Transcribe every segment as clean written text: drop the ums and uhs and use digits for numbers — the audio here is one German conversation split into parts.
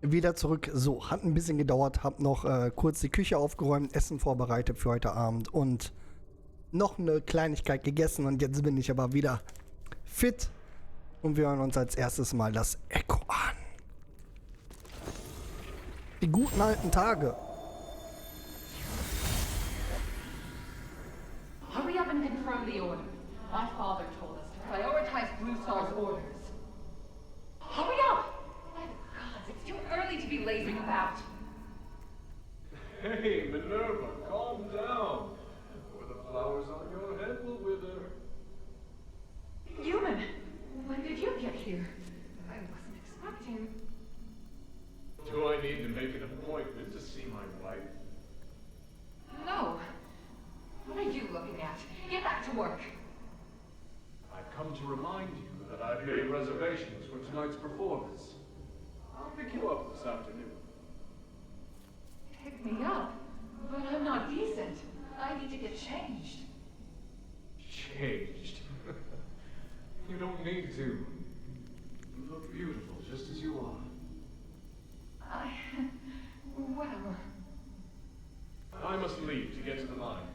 Wieder zurück. So, hat ein bisschen gedauert. Hab noch kurz die Küche aufgeräumt, Essen vorbereitet für heute Abend und noch eine Kleinigkeit gegessen. Und jetzt bin ich aber wieder fit. Und wir hören uns als erstes mal das Echo an. Die guten alten Tage. Hurry up and confirm the order. My father told us to prioritize Blue Star's orders. Hurry up! My gods, it's too early to be lazing about. Hey, Minerva, calm down. Or the flowers on your head will wither. Human, when did you get here? I wasn't expecting... Do I need to make an appointment to see my wife? No. What are you looking at? Get back to work. I've come to remind you that I've made reservations for tonight's performance. I'll pick you up this afternoon. Pick me up? But I'm not decent. I need to get changed. Changed? You don't need to. You look beautiful just as you are. Well... I must leave to get to the mine.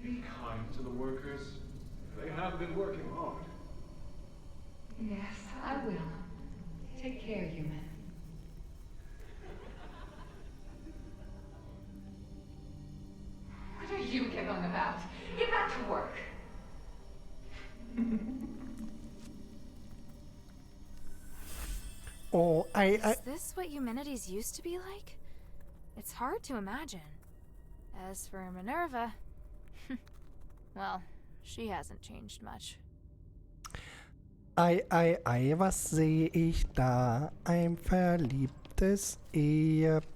Be kind to the workers. They have been working hard. Yes, I will. Take care, human. What are you giggling about? Get back to work. Oh, Is this what humanities used to be like? It's hard to imagine. As for Minerva, well, she hasn't changed much. Was sehe ich da? Ein verliebtes Ehepaar.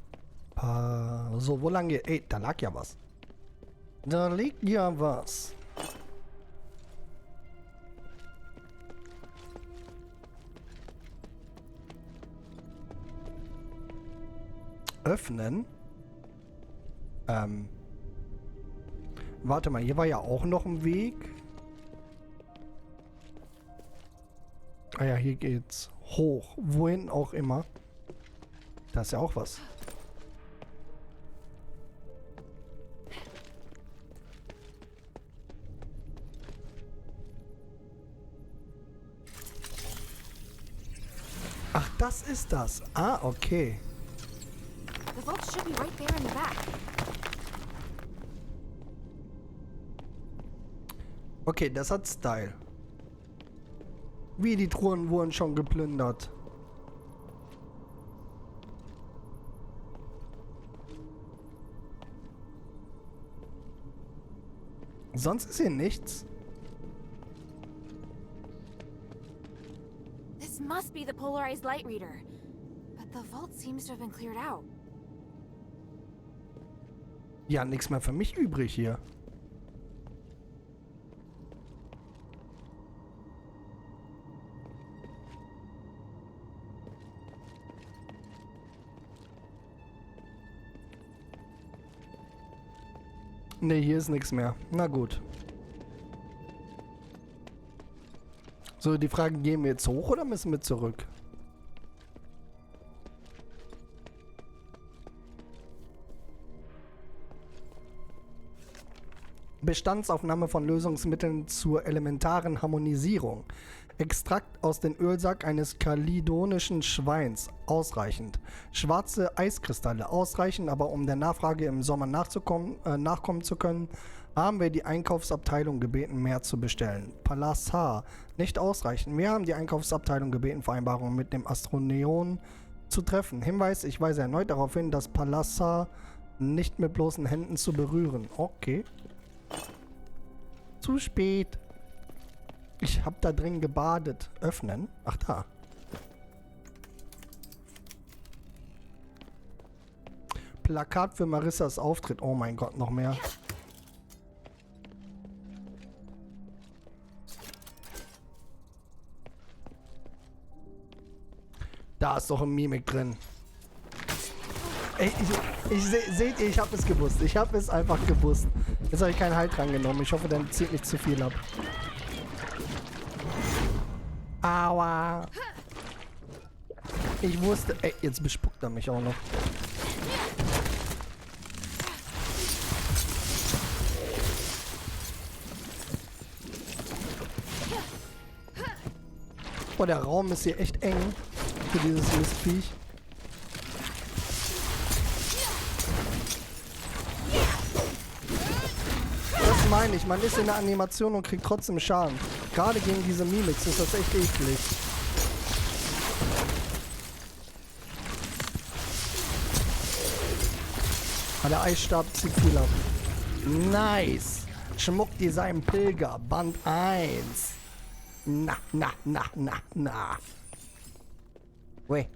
So, wo lang geht... Ey, da lag ja was. Da liegt ja was. Öffnen? Warte mal, hier war ja auch noch ein Weg. Ah ja, hier geht's hoch. Wohin auch immer. Da ist ja auch was. Ach, das ist das. Ah, okay. The vault should be right there in the back. Okay, das hat Style. Wie, die Truhen wurden schon geplündert. Sonst ist hier nichts. This must be the polarized light reader. But the vault seems to have been cleared out. Ja, nichts mehr für mich übrig hier. Ne, hier ist nichts mehr. Na gut. So, die Frage, gehen wir jetzt hoch oder müssen wir zurück? Bestandsaufnahme von Lösungsmitteln zur elementaren Harmonisierung. Extrakt aus dem Ölsack eines kalidonischen Schweins. Ausreichend. Schwarze Eiskristalle. Ausreichend, aber um der Nachfrage im Sommer nachkommen zu können, haben wir die Einkaufsabteilung gebeten, mehr zu bestellen. Palassar. Nicht ausreichend. Wir haben die Einkaufsabteilung gebeten, Vereinbarungen mit dem Astroneon zu treffen. Hinweis, ich weise erneut darauf hin, das Palassar nicht mit bloßen Händen zu berühren. Okay. Zu spät. Ich hab da drin gebadet. Öffnen? Ach, da. Plakat für Marissas Auftritt. Oh mein Gott, noch mehr. Da ist doch ein Mimik drin. Ey, seht ihr, ich hab es gewusst. Ich hab es einfach gewusst. Jetzt habe ich keinen Halt dran genommen. Ich hoffe, dann zieht nicht zu viel ab. Aua. Ich wusste... Ey, jetzt bespuckt er mich auch noch. Boah, der Raum ist hier echt eng für dieses Mistviech. Das meine ich, man ist in der Animation und kriegt trotzdem Schaden. Gerade gegen diese Mimics ist das echt eklig. Aber der Eisstab zieht viel ab. Nice. Schmuckdesign Pilger, Band 1. Na. Weh,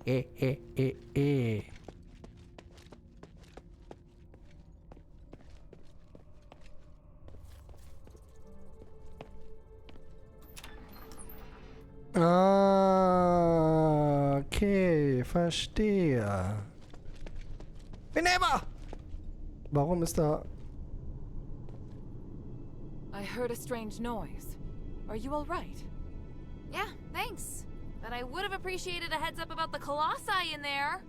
Ah, okay, verstehe. Minerva! Warum ist da... I heard a strange noise. Are you all right? Yeah, thanks. But I would have appreciated a heads up about the colossi in there.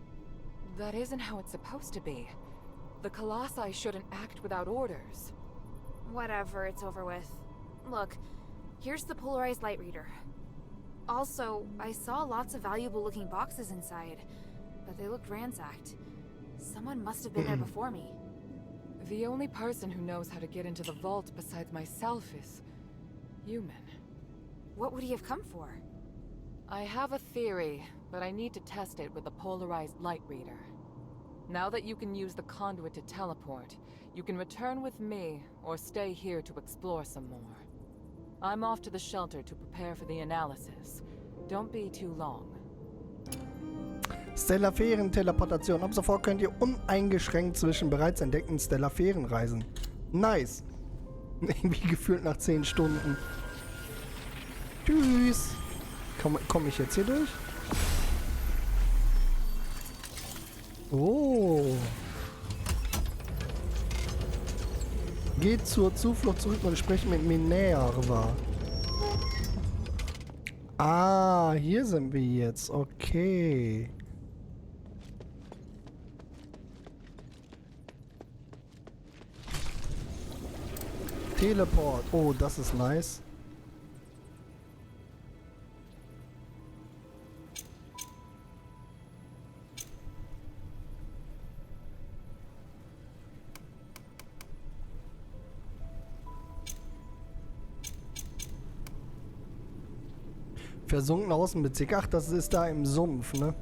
That isn't how it's supposed to be. The colossi shouldn't act without orders. Whatever, it's over with. Look, here's the polarized light reader. Also, I saw lots of valuable looking boxes inside, but they looked ransacked. Someone must have been there before me. The only person who knows how to get into the vault besides myself is... human. What would he have come for? I have a theory, but I need to test it with the polarized light reader. Now that you can use the conduit to teleport, you can return with me, or stay here to explore some more. I'm off to the shelter to prepare for the analysis. Don't be too long. Stellaferen-Teleportation. Ab sofort könnt ihr uneingeschränkt zwischen bereits entdeckten Stellaferen reisen. Nice. Irgendwie gefühlt nach 10 Stunden. Tschüss. Komm ich jetzt hier durch? Oh. Geht zur Zuflucht zurück und sprecht mit Minerva. Ah, hier sind wir jetzt. Okay. Teleport. Oh, das ist nice. Versunken Außenbezirk. Ach, das ist da im Sumpf, ne?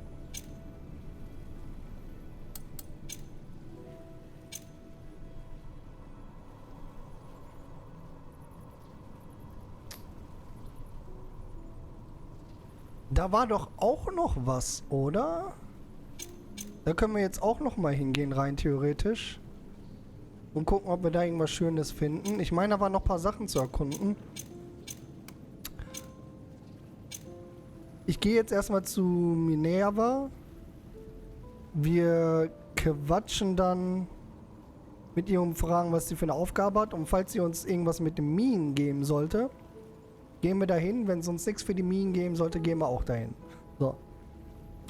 Da war doch auch noch was, oder? Da können wir jetzt auch noch mal hingehen, rein theoretisch. Und gucken, ob wir da irgendwas Schönes finden. Ich meine, da waren noch ein paar Sachen zu erkunden. Ich gehe jetzt erstmal zu Minerva. Wir quatschen dann mit ihr und fragen, was sie für eine Aufgabe hat. Und falls sie uns irgendwas mit den Minen geben sollte, gehen wir dahin. Wenn es uns nichts für die Minen geben sollte, gehen wir auch dahin. So.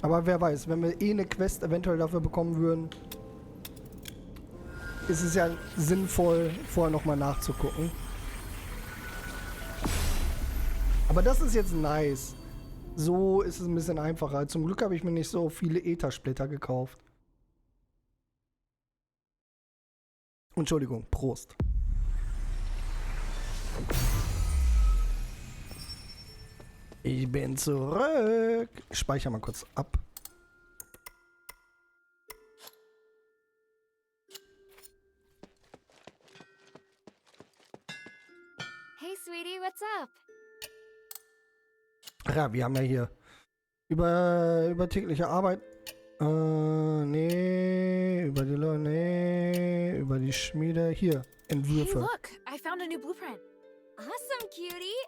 Aber wer weiß, wenn wir eh eine Quest eventuell dafür bekommen würden, ist es ja sinnvoll, vorher nochmal nachzugucken. Aber das ist jetzt nice. So ist es ein bisschen einfacher. Zum Glück habe ich mir nicht so viele Äthersplitter gekauft. Entschuldigung, Prost. Ich bin zurück. Ich speichere mal kurz ab. Hey, sweetie, what's up? Ja, wir haben ja hier über tägliche Arbeit. Nee, über die Schmiede. Hier, Hey, Entwürfe. look, I found a new blueprint. Awesome, cutie!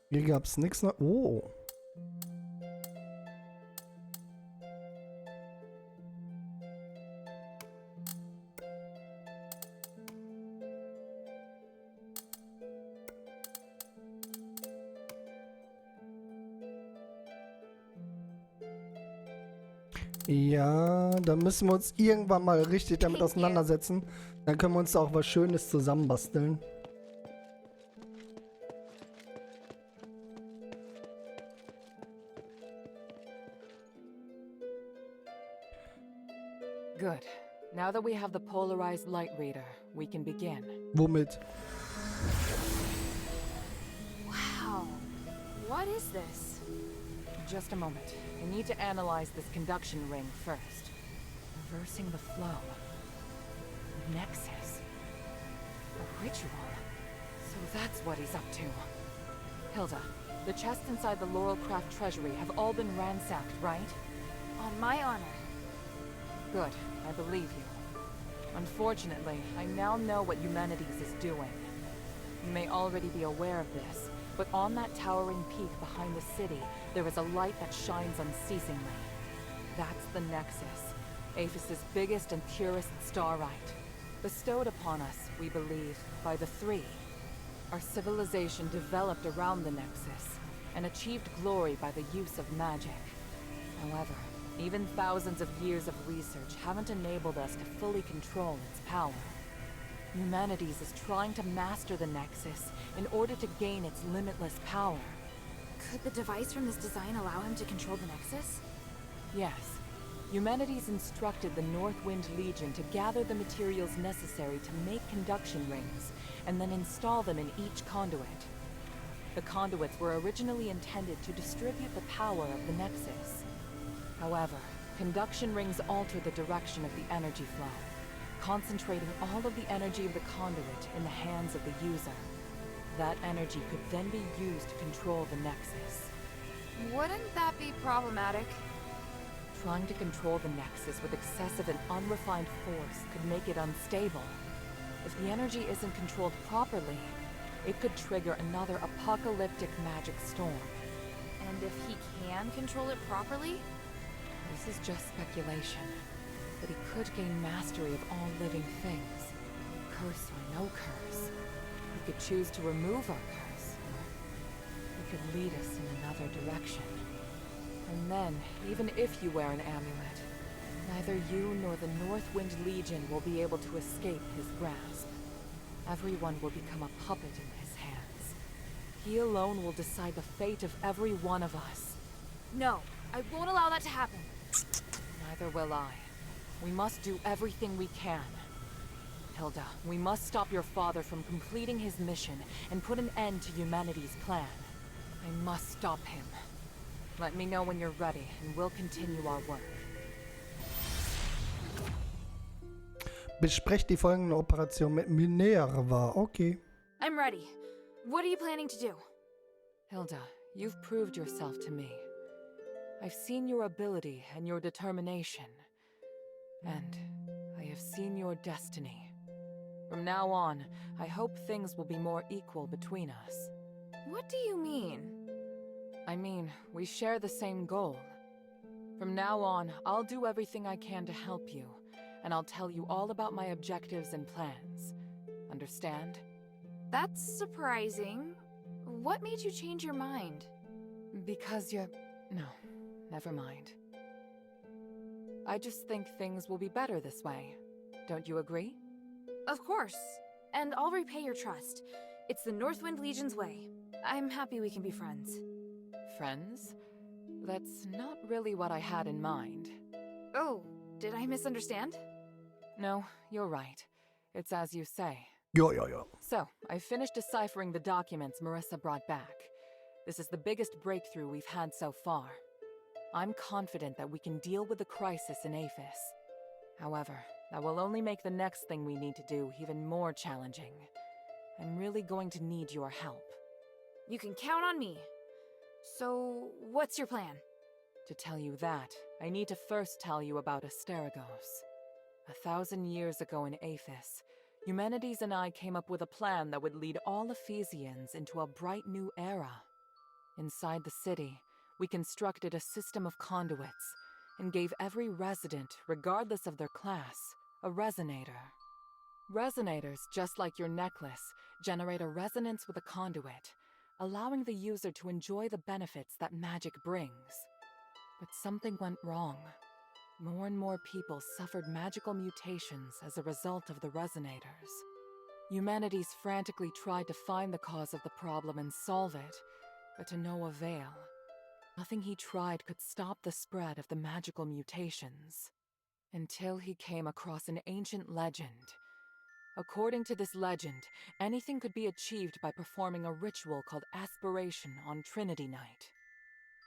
Hier gab es nichts. Oh. Ja, da müssen wir uns irgendwann mal richtig damit Thank you. auseinandersetzen. Dann können wir uns da auch was Schönes zusammenbasteln. Good. Now that we have the polarized light reader, we can begin. Womit? Wow. What is this? Just a moment. I need to analyze this conduction ring first. Reversing the flow. Nexus. A ritual. So that's what he's up to. Hilda, the chests inside the Laurelcraft treasury have all been ransacked, right? On my honor. Good. I believe you. Unfortunately, I now know what Eumenides is doing. You may already be aware of this, but on that towering peak behind the city, there is a light that shines unceasingly. That's the Nexus, Aphis's biggest and purest starlight. Bestowed upon us, we believe, by the Three. Our civilization developed around the Nexus, and achieved glory by the use of magic. However, even thousands of years of research haven't enabled us to fully control its power. Eumenides is trying to master the Nexus in order to gain its limitless power. Could the device from this design allow him to control the Nexus? Yes. Eumenides instructed the Northwind Legion to gather the materials necessary to make conduction rings, and then install them in each conduit. The conduits were originally intended to distribute the power of the Nexus. However, conduction rings alter the direction of the energy flow, concentrating all of the energy of the conduit in the hands of the user. That energy could then be used to control the Nexus. Wouldn't that be problematic? Trying to control the Nexus with excessive and unrefined force could make it unstable. If the energy isn't controlled properly, it could trigger another apocalyptic magic storm. And if he can control it properly? This is just speculation, but he could gain mastery of all living things, curse or no curse. He could choose to remove our curse, or he could lead us in another direction. And then, even if you wear an amulet, neither you nor the Northwind Legion will be able to escape his grasp. Everyone will become a puppet in his hands. He alone will decide the fate of every one of us. No, I won't allow that to happen. Neither will I. We must do everything we can. Hilda, we must stop your father from completing his mission and put an end to Eumenides' plan. I must stop him. Let me know when you're ready, and we'll continue our work. Besprecht die folgende Operation mit Minerva. Okay. I'm ready. What are you planning to do? Hilda, you've proved yourself to me. I've seen your ability and your determination. And I have seen your destiny. From now on, I hope things will be more equal between us. What do you mean? I mean, we share the same goal. From now on, I'll do everything I can to help you, and I'll tell you all about my objectives and plans. Understand? That's surprising. What made you change your mind? Because you're... No, never mind. I just think things will be better this way. Don't you agree? Of course. And I'll repay your trust. It's the Northwind Legion's way. I'm happy we can be friends. Friends? That's not really what I had in mind. Oh, did I misunderstand? No, you're right. It's as you say. Jo. So, I finished deciphering the documents Marissa brought back. This is the biggest breakthrough we've had so far. I'm confident that we can deal with the crisis in Aphis. However, that will only make the next thing we need to do even more challenging. I'm really going to need your help. You can count on me. So, what's your plan? To tell you that, I need to first tell you about Asterigos. 1,000 years ago in Aphis, Eumenides and I came up with a plan that would lead all Ephesians into a bright new era. Inside the city, we constructed a system of conduits and gave every resident, regardless of their class, a resonator. Resonators, just like your necklace, generate a resonance with a conduit, allowing the user to enjoy the benefits that magic brings. But something went wrong. More and more people suffered magical mutations as a result of the resonators. Humanities frantically tried to find the cause of the problem and solve it, but to no avail. Nothing he tried could stop the spread of the magical mutations. Until he came across an ancient legend. According to this legend, anything could be achieved by performing a ritual called Aspiration on Trinity Night.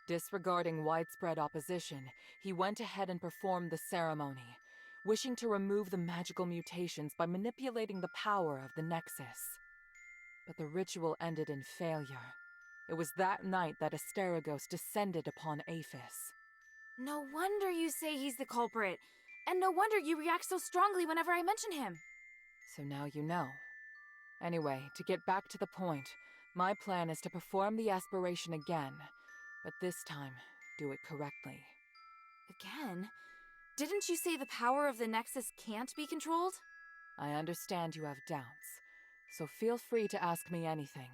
Disregarding widespread opposition, he went ahead and performed the ceremony, wishing to remove the magical mutations by manipulating the power of the Nexus. But the ritual ended in failure. It was that night that Asterigos descended upon Aphis. No wonder you say he's the culprit. And no wonder you react so strongly whenever I mention him. So now you know. Anyway, to get back to the point, my plan is to perform the aspiration again, but this time, do it correctly. Again? Didn't you say the power of the Nexus can't be controlled? I understand you have doubts, so feel free to ask me anything.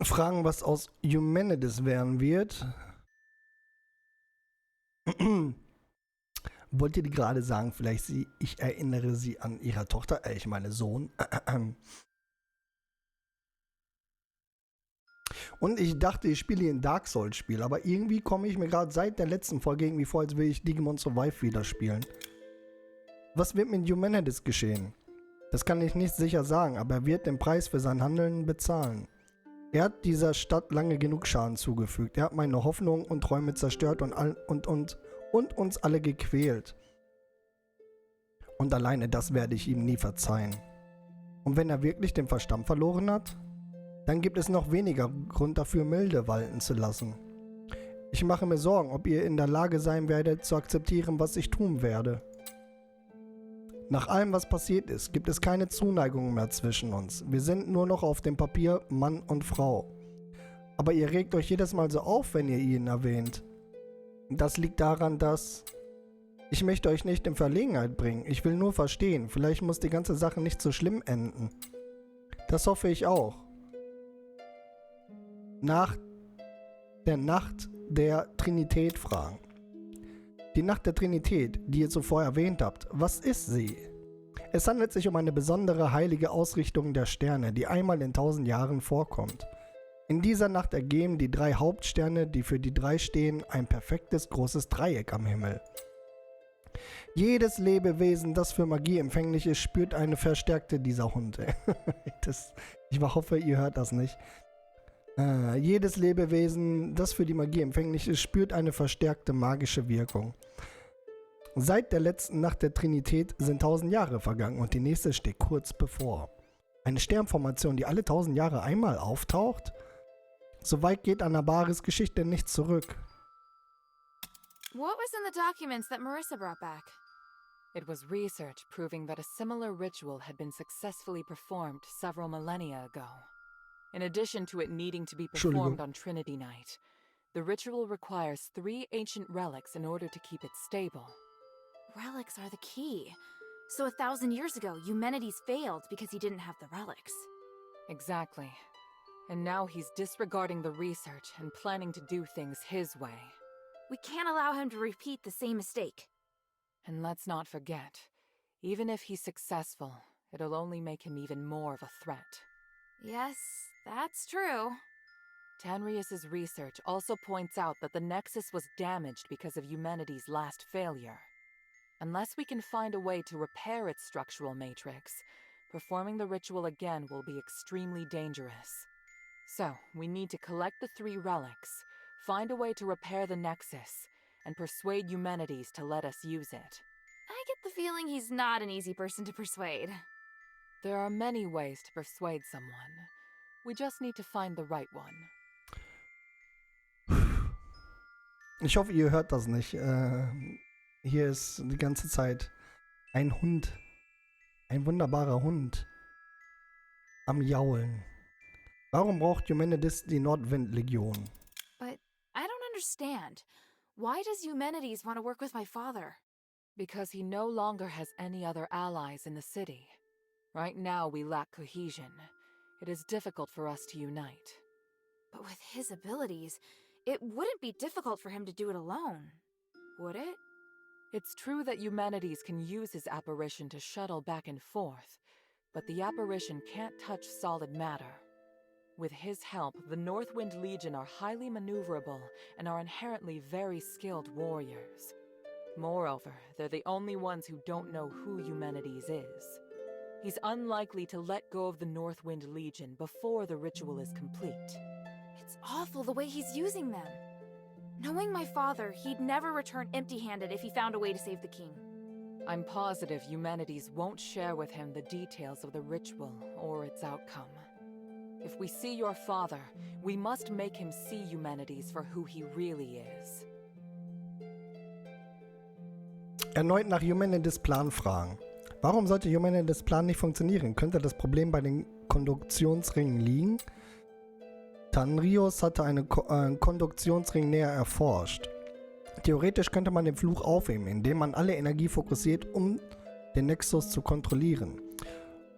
Fragen, was aus Humanities werden wird. Wollte die gerade sagen, vielleicht ich erinnere sie an ihre Tochter, ich meine Sohn. Und ich dachte, ich spiele hier ein Dark Souls Spiel, aber irgendwie komme ich mir gerade seit der letzten Folge irgendwie vor, als will ich Digimon Survive wieder spielen. Was wird mit Humanities geschehen? Das kann ich nicht sicher sagen, aber er wird den Preis für sein Handeln bezahlen. Er hat dieser Stadt lange genug Schaden zugefügt. Er hat meine Hoffnungen und Träume zerstört und uns alle gequält. Und alleine das werde ich ihm nie verzeihen. Und wenn er wirklich den Verstand verloren hat, dann gibt es noch weniger Grund dafür, Milde walten zu lassen. Ich mache mir Sorgen, ob ihr in der Lage sein werdet, zu akzeptieren, was ich tun werde. Nach allem, was passiert ist, gibt es keine Zuneigung mehr zwischen uns. Wir sind nur noch auf dem Papier Mann und Frau. Aber ihr regt euch jedes Mal so auf, wenn ihr ihn erwähnt. Das liegt daran, dass... Ich möchte euch nicht in Verlegenheit bringen. Ich will nur verstehen. Vielleicht muss die ganze Sache nicht so schlimm enden. Das hoffe ich auch. Nach der Nacht der Trinität fragen. Die Nacht der Trinität, die ihr zuvor erwähnt habt, was ist sie? Es handelt sich um eine besondere heilige Ausrichtung der Sterne, die einmal in 1000 Jahren vorkommt. In dieser Nacht ergeben die 3 Hauptsterne, die für die 3 stehen, ein perfektes großes Dreieck am Himmel. Jedes Lebewesen, das für Magie empfänglich ist, spürt eine verstärkte dieser Hund. Ich hoffe, ihr hört das nicht. Jedes Lebewesen, das für die Magie empfänglich ist, spürt eine verstärkte magische Wirkung. Seit der letzten Nacht der Trinität sind 1000 Jahre vergangen und die nächste steht kurz bevor. Eine Sternformation, die alle 1000 Jahre einmal auftaucht? So weit geht Anabaris Geschichte nicht zurück. What was in the documents that Marissa brought back? It was research proving that a similar ritual had been successfully performed several millennia ago. In addition to it needing to be performed on Trinity Night, the ritual requires 3 ancient relics in order to keep it stable. Relics are the key. So 1000 years ago, Eumenides failed because he didn't have the relics. Exactly. And now he's disregarding the research and planning to do things his way. We can't allow him to repeat the same mistake. And let's not forget, even if he's successful, it'll only make him even more of a threat. Yes, that's true. Tanrius's research also points out that the Nexus was damaged because of Eumenides' last failure. Unless we can find a way to repair its structural matrix, performing the ritual again will be extremely dangerous. So, we need to collect the 3 relics, find a way to repair the Nexus, and persuade Eumenides to let us use it. I get the feeling he's not an easy person to persuade. There are many ways to persuade someone. We just need to find the right one. Ich hoffe, ihr hört das nicht. Hier ist die ganze Zeit ein Hund. Ein wunderbarer Hund. Am Jaulen. Warum braucht Eumenides die Nordwindlegion? But I don't understand. Why does Eumenides want to work with my father? Because he no longer has any other allies in the city. Right now we lack cohesion. It is difficult for us to unite. But with his abilities, it wouldn't be difficult for him to do it alone, would it? It's true that Eumenides can use his apparition to shuttle back and forth, but the apparition can't touch solid matter. With his help, the Northwind Legion are highly maneuverable and are inherently very skilled warriors. Moreover, they're the only ones who don't know who Eumenides is. He's unlikely to let go of the Northwind Legion before the ritual is complete. It's awful the way he's using them. Knowing my father, he'd never return empty-handed if he found a way to save the king. I'm positive Eumenides won't share with him the details of the ritual or its outcome. If we see your father, we must make him see Eumenides for who he really is. Erneut nach Eumenides Plan fragen. Warum sollte Eumenides Plan nicht funktionieren? Könnte das Problem bei den Konduktionsringen liegen? Tanrios hatte einen Konduktionsring näher erforscht. Theoretisch könnte man den Fluch aufheben, indem man alle Energie fokussiert, um den Nexus zu kontrollieren.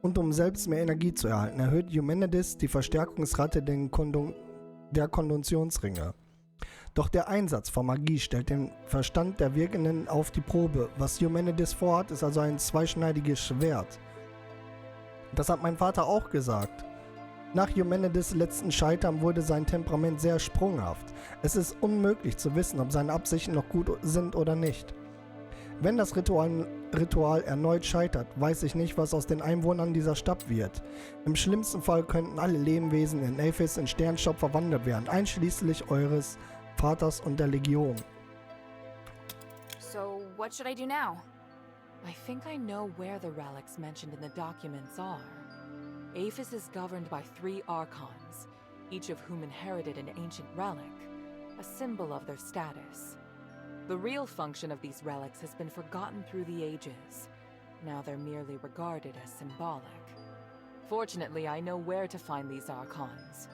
Und um selbst mehr Energie zu erhalten, erhöht Eumenides die Verstärkungsrate der Konduktionsringe. Doch der Einsatz von Magie stellt den Verstand der Wirkenden auf die Probe. Was Eumenides vorhat, ist also ein zweischneidiges Schwert. Das hat mein Vater auch gesagt. Nach Eumenides' letzten Scheitern wurde sein Temperament sehr sprunghaft. Es ist unmöglich zu wissen, ob seine Absichten noch gut sind oder nicht. Wenn das Ritual erneut scheitert, weiß ich nicht, was aus den Einwohnern dieser Stadt wird. Im schlimmsten Fall könnten alle Lebewesen in Aphis in Sternstaub verwandelt werden, einschließlich eures Vaters und der Legion. So, what should I do now? I think I know where the relics mentioned in the documents are. Aphis is governed by 3 archons, each of whom inherited an ancient relic, a symbol of their status. The real function of these relics has been forgotten through the ages. Now they're merely regarded as symbolic. Fortunately, I know where to find these archons,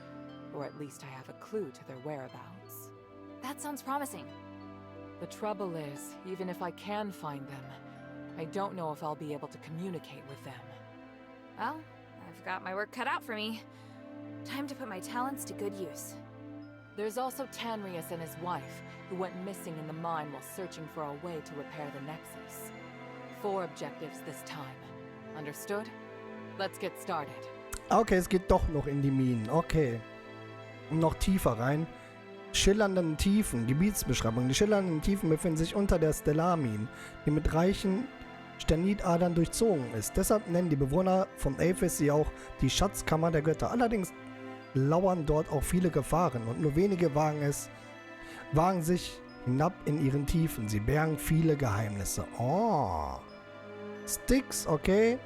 or at least I have a clue to their whereabouts. That sounds promising. The trouble is, even if I can find them, I don't know if I'll be able to communicate with them. Well, I've got my work cut out for me. Time to put my talents to good use. There's also Tanrius and his wife, who went missing in the mine while searching for a way to repair the Nexus. 4 objectives this time. Understood? Let's get started. Okay, es geht doch noch in die Minen. Okay. Noch tiefer rein. Schillernden Tiefen. Gebietsbeschreibung. Die schillernden Tiefen befinden sich unter der Stellarmine, die mit reichen Sternitadern durchzogen ist. Deshalb nennen die Bewohner von Aphis sie auch die Schatzkammer der Götter. Allerdings lauern dort auch viele Gefahren und nur wenige wagen sich hinab in ihren Tiefen. Sie bergen viele Geheimnisse. Oh. Styx, okay.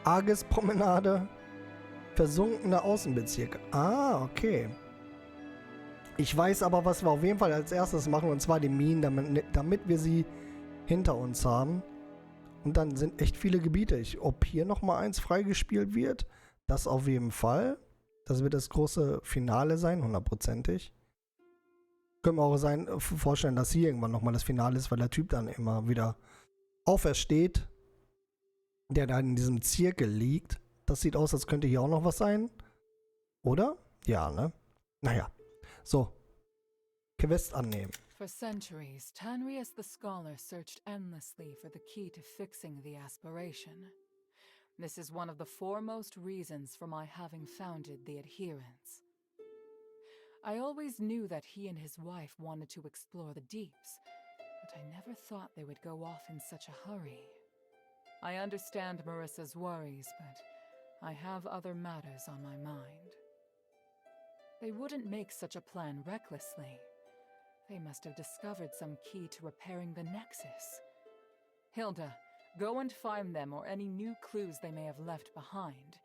Arges-Promenade. Versunkene Außenbezirke. Ah, okay. Ich weiß aber, was wir auf jeden Fall als erstes machen, und zwar die Minen, damit wir sie hinter uns haben. Und dann sind echt viele Gebiete. Ob hier nochmal eins freigespielt wird, das auf jeden Fall. Das wird das große Finale sein, 100%ig. Können wir auch vorstellen, dass hier irgendwann nochmal das Finale ist, weil der Typ dann immer wieder aufersteht, der da in diesem Zirkel liegt. Das sieht aus, als könnte hier auch noch was sein. Oder? Ja, ne? Naja. So. Quest annehmen. For centuries, Tanrius the Scholar searched endlessly for the key to fixing the aspiration. This is one of the foremost reasons for my having founded the Adherents. I always knew that he and his wife wanted to explore the deeps, but I never thought they would go off in such a hurry. I understand Marissa's worries, but I have other matters on my mind. They wouldn't make such a plan recklessly. They must have discovered some key to repairing the Nexus. Hilda, go and find them or any new clues they may have left behind.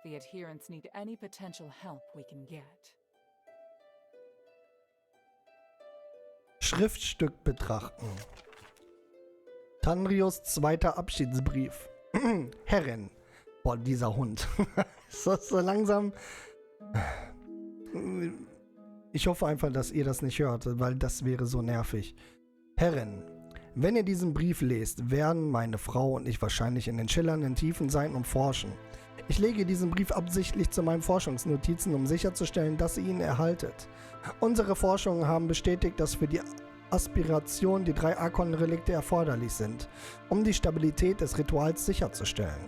The Adherents need any potential help we can get. Schriftstück betrachten. Tanrios zweiter Abschiedsbrief. Herrin. Boah, dieser Hund. Ist das so langsam? Ich hoffe einfach, dass ihr das nicht hört, weil das wäre so nervig. Herrin, wenn ihr diesen Brief lest, werden meine Frau und ich wahrscheinlich in den schillernden Tiefen sein und forschen. Ich lege diesen Brief absichtlich zu meinen Forschungsnotizen, um sicherzustellen, dass ihr ihn erhaltet. Unsere Forschungen haben bestätigt, dass für die Aspiration die 3 Archon-Relikte erforderlich sind, um die Stabilität des Rituals sicherzustellen.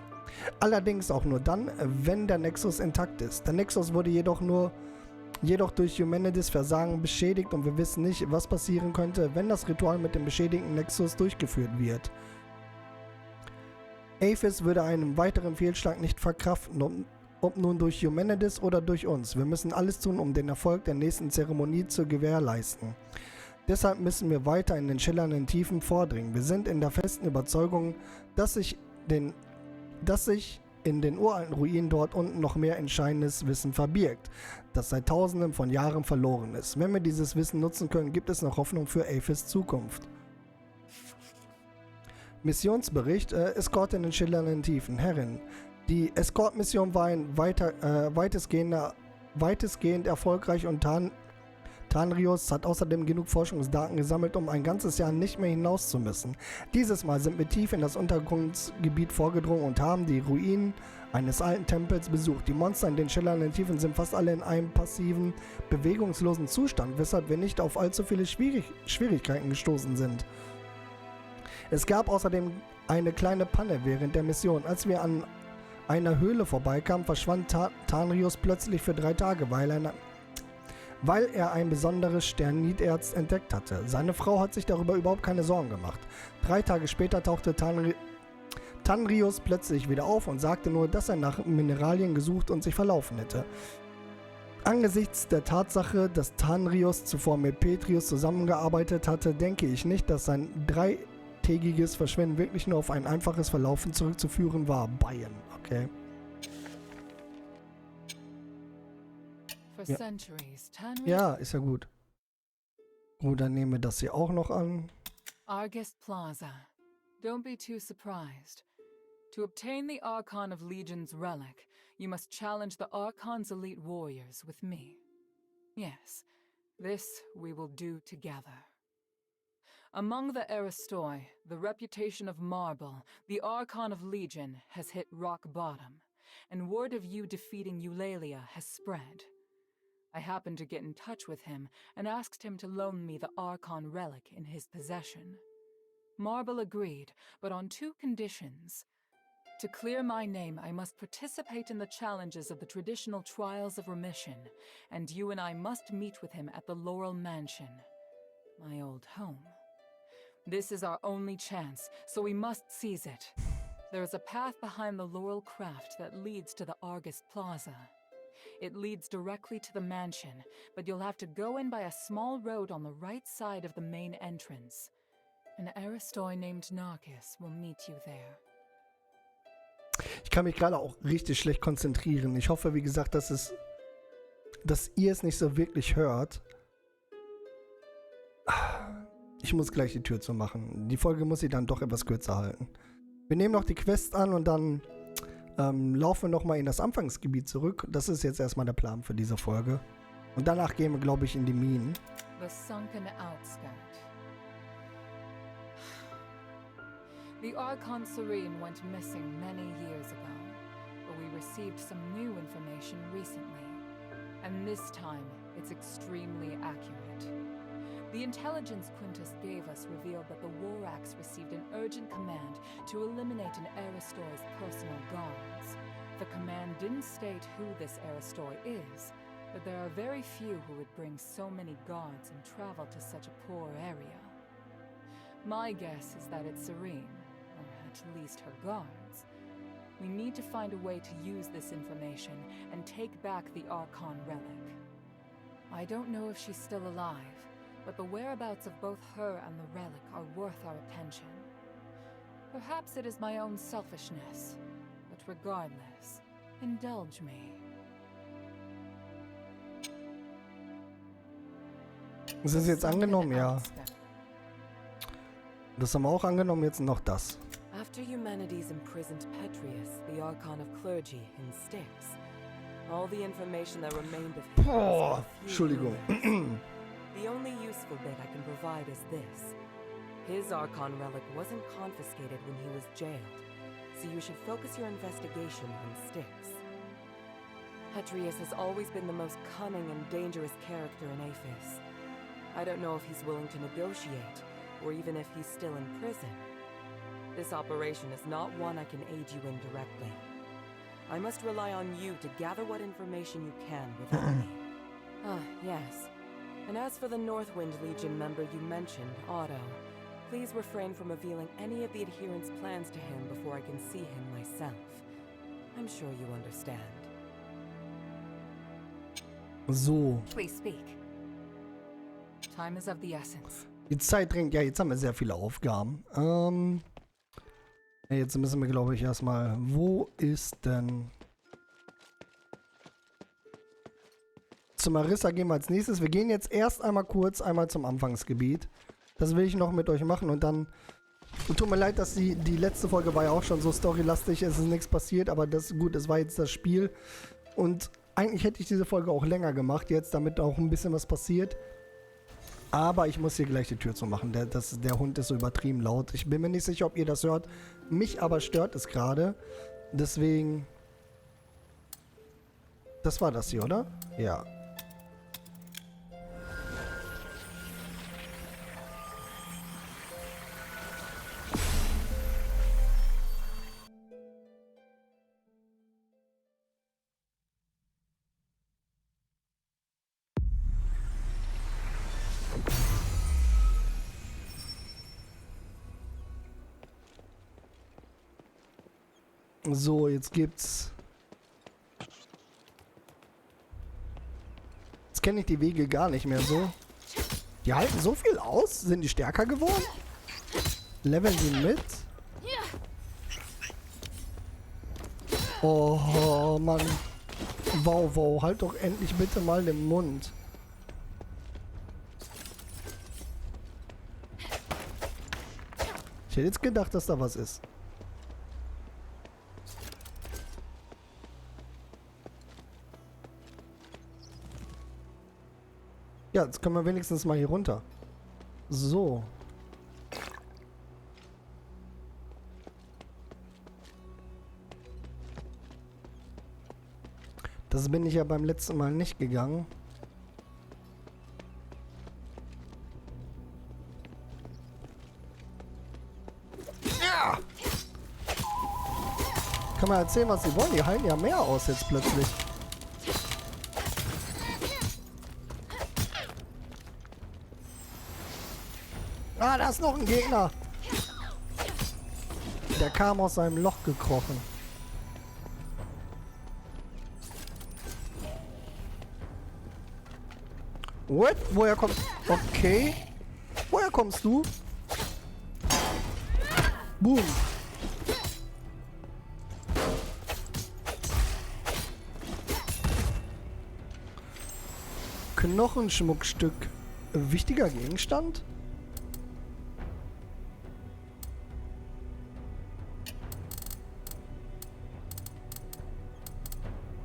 Allerdings auch nur dann, wenn der Nexus intakt ist. Der Nexus wurde jedoch durch Eumenides' Versagen beschädigt und wir wissen nicht, was passieren könnte, wenn das Ritual mit dem beschädigten Nexus durchgeführt wird. Aphis würde einen weiteren Fehlschlag nicht verkraften, ob nun durch Eumenides oder durch uns. Wir müssen alles tun, um den Erfolg der nächsten Zeremonie zu gewährleisten. Deshalb müssen wir weiter in den schillernden Tiefen vordringen. Wir sind in der festen Überzeugung, dass sich in den uralten Ruinen dort unten noch mehr entscheidendes Wissen verbirgt, das seit Tausenden von Jahren verloren ist. Wenn wir dieses Wissen nutzen können, gibt es noch Hoffnung für Aphis' Zukunft. Missionsbericht, Escort in den schillernden Tiefen. Herrin, die Escort-Mission war weitestgehend erfolgreich und Tanrios hat außerdem genug Forschungsdaten gesammelt, um ein ganzes Jahr nicht mehr hinaus zu müssen. Dieses Mal sind wir tief in das Untergrundgebiet vorgedrungen und haben die Ruinen eines alten Tempels besucht. Die Monster in den schillernden Tiefen sind fast alle in einem passiven, bewegungslosen Zustand, weshalb wir nicht auf allzu viele Schwierigkeiten gestoßen sind. Es gab außerdem eine kleine Panne während der Mission. Als wir an einer Höhle vorbeikamen, verschwand Tanrios plötzlich für 3 Tage, weil er ein besonderes Sterniterz entdeckt hatte. Seine Frau hat sich darüber überhaupt keine Sorgen gemacht. 3 Tage später tauchte Tanrios plötzlich wieder auf und sagte nur, dass er nach Mineralien gesucht und sich verlaufen hätte. Angesichts der Tatsache, dass Tanrios zuvor mit Petrius zusammengearbeitet hatte, denke ich nicht, dass sein 3-tägiges Verschwinden wirklich nur auf ein einfaches Verlaufen zurückzuführen war. Bayern, okay. Ja. Ja, ist ja gut. Gut, dann nehmen wir das hier auch noch an. Argus Plaza. Don't be too surprised. To obtain the Archon of Legion's relic, you must challenge the Archon's elite warriors with me. Yes, this we will do together. Among the Aristoi, the reputation of Marble, the Archon of Legion, has hit rock bottom, and word of you defeating Eulalia has spread. I happened to get in touch with him and asked him to loan me the Archon relic in his possession. Marble agreed, but on 2 conditions. To clear my name, I must participate in the challenges of the traditional Trials of Remission, and you and I must meet with him at the Laurel Mansion, my old home. This is our only chance, so we must seize it. There is a path behind the Laurel Craft that leads to the Argus Plaza. It leads directly to the mansion, but you'll have to go in by a small road on the right side of the main entrance. An Aristoi named Narkis will meet you there. Ich kann mich gerade auch richtig schlecht konzentrieren. Ich hoffe, wie gesagt, dass ihr es nicht so wirklich hört. Ich muss gleich die Tür zumachen. Die Folge muss ich dann doch etwas kürzer halten. Wir nehmen noch die Quest an und dann laufen wir nochmal in das Anfangsgebiet zurück. Das ist jetzt erstmal der Plan für diese Folge. Und danach gehen wir, glaube ich, in die Minen. The sunken outskirt. The Archon Serene went missing many years ago, but we received some new information recently. And this time, it's extremely accurate. The intelligence Quintus gave us revealed that the Warax received an urgent command to eliminate an Aristoi's personal guards. The command didn't state who this Aristoi is, but there are very few who would bring so many guards and travel to such a poor area. My guess is that it's Serene, or at least her guards. We need to find a way to use this information and take back the Archon relic. I don't know if she's still alive, but the whereabouts of both her and the relic are worth our attention. Perhaps it is my own selfishness, but regardless, indulge me. Das ist jetzt angenommen, ja. Das haben wir auch angenommen, jetzt noch das. After Eumenides imprisoned Petrius, the Archon of Clergy, in Styx, all the information that remained of him was a few Entschuldigung. rumors. The only useful bit I can provide is this. His Archon relic wasn't confiscated when he was jailed. so you should focus your investigation on Styx. Petrius has always been the most cunning and dangerous character in Aphis. I don't know if he's willing to negotiate, or even if he's still in prison. This operation is not one I can aid you in directly. I must rely on you to gather what information you can without me. Ah, yes. And as for the Northwind Legion member you mentioned, Otto, please refrain from revealing any of the adherents' plans to him before I can see him myself. I'm sure you understand. So. Please speak. Time is of the essence. Die Zeit drängt. Ja, jetzt haben wir sehr viele Aufgaben. Jetzt müssen wir, glaube ich, erstmal... Wo ist denn... Zu Marissa gehen wir als nächstes. Wir gehen jetzt erst einmal kurz zum Anfangsgebiet. Das will ich noch mit euch machen und dann... Tut mir leid, dass die letzte Folge war ja auch schon so storylastig. Es ist nichts passiert, aber das gut, es war jetzt das Spiel. Und eigentlich hätte ich diese Folge auch länger gemacht jetzt, damit auch ein bisschen was passiert. Aber ich muss hier gleich die Tür zumachen. Der Hund ist so übertrieben laut. Ich bin mir nicht sicher, ob ihr das hört. Mich aber stört es gerade. Deswegen... Das war das hier, oder? Ja. So, jetzt gibt's... Jetzt kenne ich die Wege gar nicht mehr so. Die halten so viel aus? Sind die stärker geworden? Leveln die mit? Oh, Mann. Wow, wow. Halt doch endlich bitte mal den Mund. Ich hätte jetzt gedacht, dass da was ist. Ja, jetzt können wir wenigstens mal hier runter. So. Das bin ich ja beim letzten Mal nicht gegangen. Ja! Kann man erzählen, was sie wollen? Die halten ja mehr aus jetzt plötzlich. Ah, da ist noch ein Gegner. Der kam aus seinem Loch gekrochen. What? Woher kommt... Okay. Woher kommst du? Boom. Knochenschmuckstück. Wichtiger Gegenstand?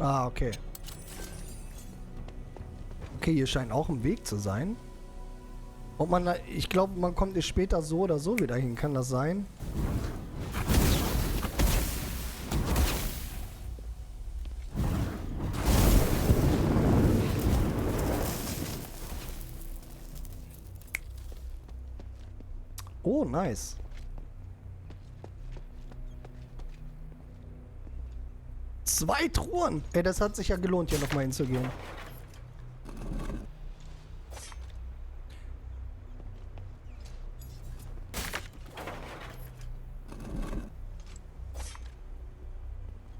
Ah, okay. Okay, hier scheint auch ein Weg zu sein. Und man, ich glaube, man kommt hier später so oder so wieder hin. Kann das sein? Oh, nice. Zwei Truhen! Ey, das hat sich ja gelohnt, hier nochmal hinzugehen.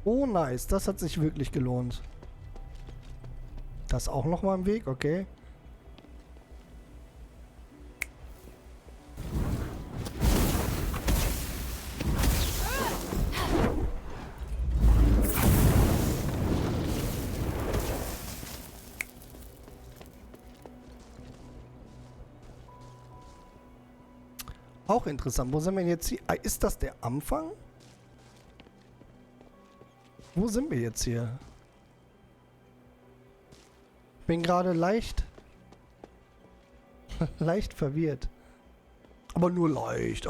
Oh, nice. Das hat sich wirklich gelohnt. Das auch nochmal im Weg, okay. Auch interessant. Wo sind wir jetzt hier? Ah, ist das der Anfang? Wo sind wir jetzt hier? Bin gerade leicht verwirrt. Aber nur leicht,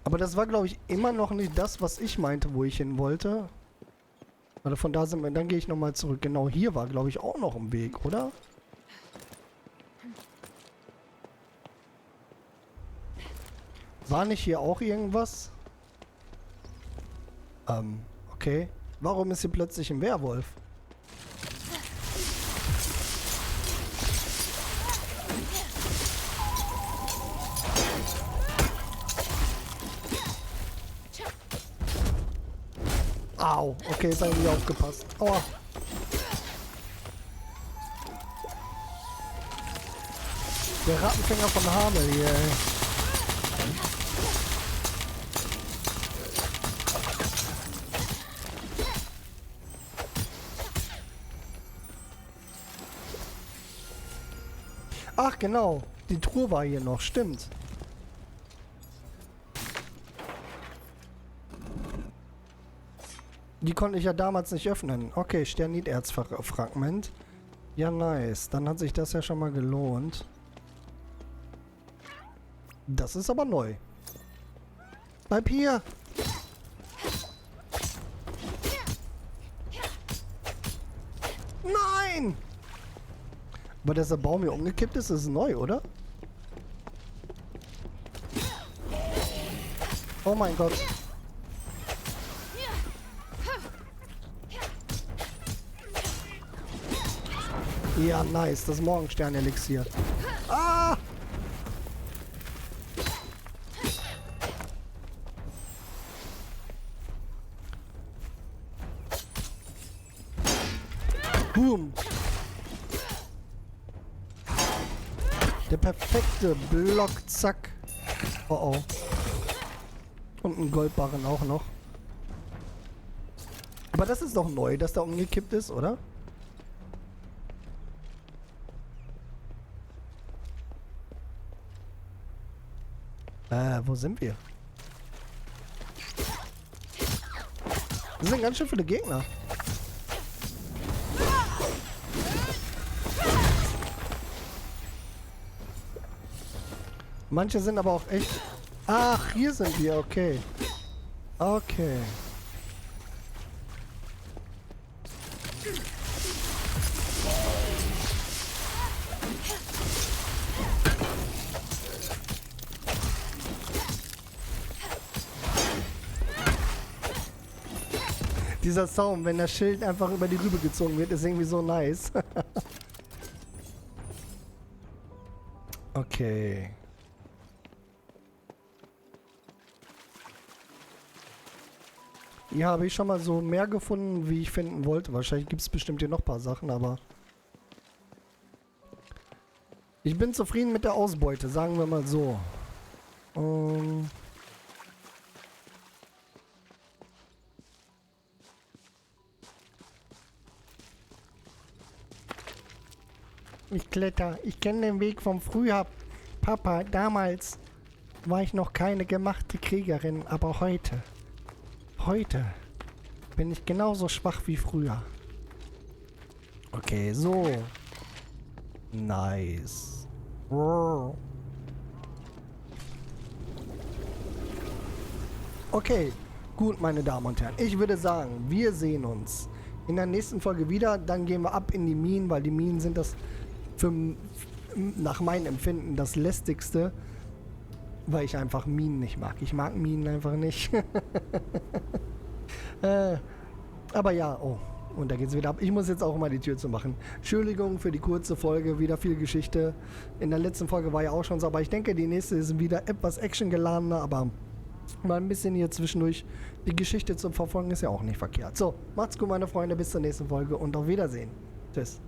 Aber das war, glaube ich, immer noch nicht das, was ich meinte, wo ich hin wollte. Also von da sind wir, dann gehe ich nochmal zurück. Genau, hier war, glaube ich, auch noch ein Weg, oder? War nicht hier auch irgendwas? Okay. Warum ist hier plötzlich ein Werwolf? Au, okay, jetzt habe ich nicht aufgepasst. Aua. Der Rattenfänger von Hamel hier, ey. Ach, genau. Die Truhe war hier noch, stimmt. Die konnte ich ja damals nicht öffnen. Okay, Sterniterzfragment. Ja, nice. Dann hat sich das ja schon mal gelohnt. Das ist aber neu. Bleib hier! Nein! Aber dass der Baum hier umgekippt ist, ist neu, oder? Oh mein Gott. Ja, nice. Das Morgenstern-Elixier. Ah! Boom. Der perfekte Block. Zack. Oh oh. Und ein Goldbarren auch noch. Aber das ist doch neu, dass da umgekippt ist, oder? Wo sind wir? Das sind ganz schön viele Gegner. Manche sind aber auch echt... Ach, hier sind wir, okay. Okay. Dieser Sound, wenn das Schild einfach über die Rübe gezogen wird, ist irgendwie so nice. Okay. Ja, habe ich schon mal so mehr gefunden, wie ich finden wollte. Wahrscheinlich gibt es bestimmt hier noch ein paar Sachen, aber... Ich bin zufrieden mit der Ausbeute, sagen wir mal so. Ich kletter. Ich kenne den Weg vom Frühjahr. Papa, damals war ich noch keine gemachte Kriegerin, aber heute bin ich genauso schwach wie früher. Okay, so. Nice. Okay, gut, meine Damen und Herren. Ich würde sagen, wir sehen uns in der nächsten Folge wieder. Dann gehen wir ab in die Minen, weil die Minen sind das nach meinem Empfinden das lästigste, weil ich einfach Minen nicht mag. Ich mag Minen einfach nicht. Aber ja, oh, und da geht's wieder ab. Ich muss jetzt auch mal die Tür zu machen. Entschuldigung für die kurze Folge, wieder viel Geschichte. In der letzten Folge war ja auch schon so, aber ich denke, die nächste ist wieder etwas actiongeladener, aber mal ein bisschen hier zwischendurch die Geschichte zu verfolgen ist ja auch nicht verkehrt. So, macht's gut, meine Freunde, bis zur nächsten Folge und auf Wiedersehen. Tschüss.